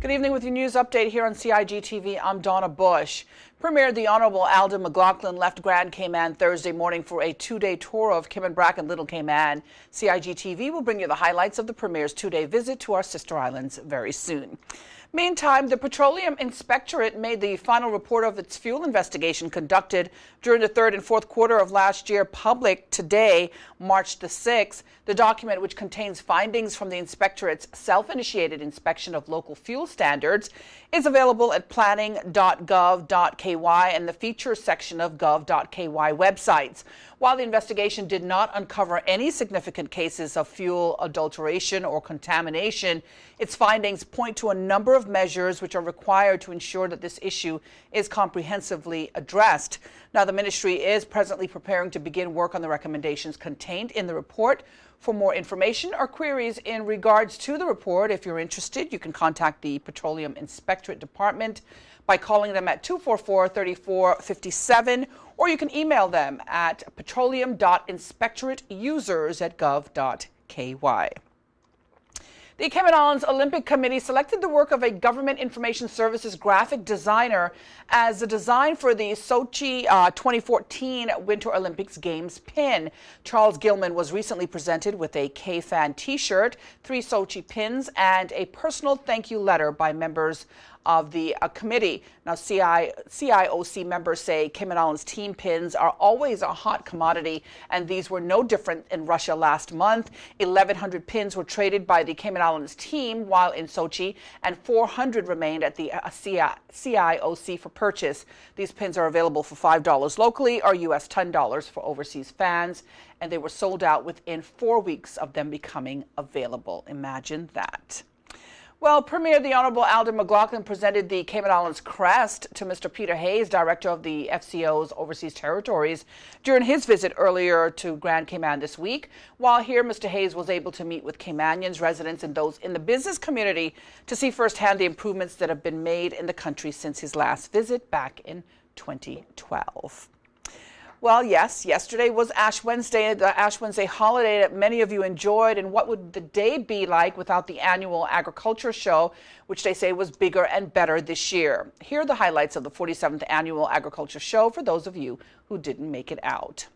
Good evening with your news update here on CIGTV. I'm Donna Bush. Premier the Honorable Alden McLaughlin left Grand Cayman Thursday morning for a two-day tour of Kimmenbrack and Little Cayman. CIGTV will bring you the highlights of the Premier's two-day visit to our sister islands very soon. Meantime, the Petroleum Inspectorate made the final report of its fuel investigation conducted during the third and fourth quarter of last year public today, March the 6th. The document, which contains findings from the Inspectorate's self-initiated inspection of local fuel standards, is available at planning.gov.ky and the features section of gov.ky websites. While the investigation did not uncover any significant cases of fuel adulteration or contamination, its findings point to a number of measures which are required to ensure that this issue is comprehensively addressed. Now, the ministry is presently preparing to begin work on the recommendations contained in the report. For more information or queries in regards to the report, if you're interested, you can contact the Petroleum Inspectorate Department by calling them at 244-3457, or you can email them at petroleum.inspectorateusers@gov.ky. The Cayman Islands Olympic Committee selected the work of a Government Information Services graphic designer as the design for the Sochi 2014 Winter Olympics Games pin. Charles Gilman was recently presented with a K-Fan t-shirt, 3 Sochi pins, and a personal thank you letter by members of the committee. Now, CIOC members say Cayman Islands team pins are always a hot commodity, and these were no different in Russia last month. 1,100 pins were traded by the Cayman Islands team while in Sochi, and 400 remained at the CIOC for purchase. These pins are available for $5 locally or US $10 for overseas fans, and they were sold out within 4 weeks of them becoming available. Imagine that. Well, Premier the Honorable Alden McLaughlin presented the Cayman Islands Crest to Mr. Peter Hayes, Director of the FCO's Overseas Territories, during his visit earlier to Grand Cayman this week. While here, Mr. Hayes was able to meet with Caymanians, residents, and those in the business community to see firsthand the improvements that have been made in the country since his last visit back in 2012. Well, yes, yesterday was Ash Wednesday, the Ash Wednesday holiday that many of you enjoyed. And what would the day be like without the annual agriculture show, which they say was bigger and better this year? Here are the highlights of the 47th annual agriculture show for those of you who didn't make it out.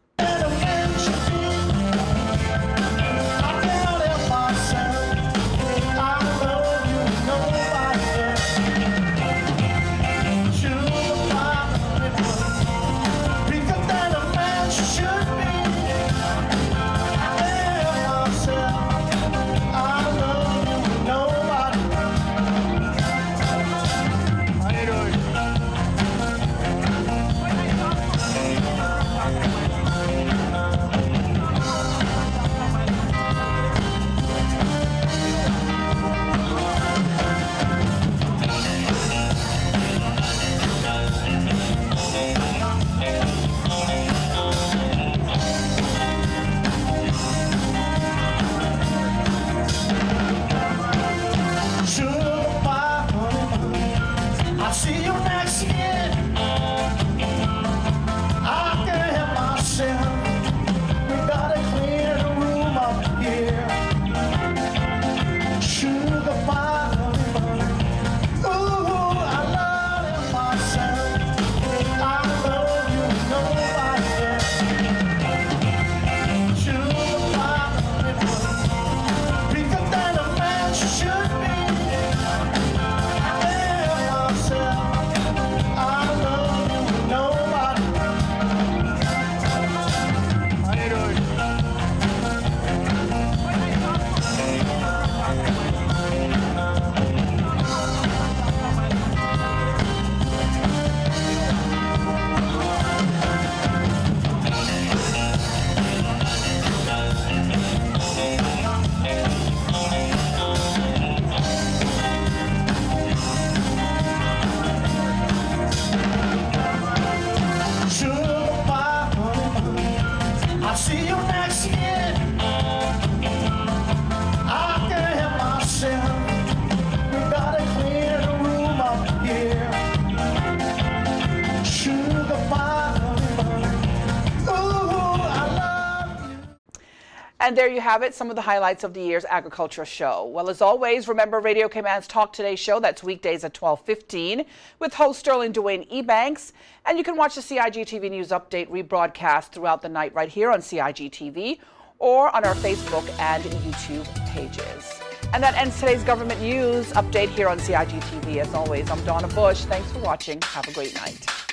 And there you have it, some of the highlights of the year's agriculture show. Well, as always, remember Radio Cayman's Talk Today show. That's weekdays at 12:15 with host Sterling Dwayne Ebanks. And you can watch the CIGTV News Update rebroadcast throughout the night right here on CIGTV or on our Facebook and YouTube pages. And that ends today's government news update here on CIGTV. As always, I'm Donna Bush. Thanks for watching. Have a great night.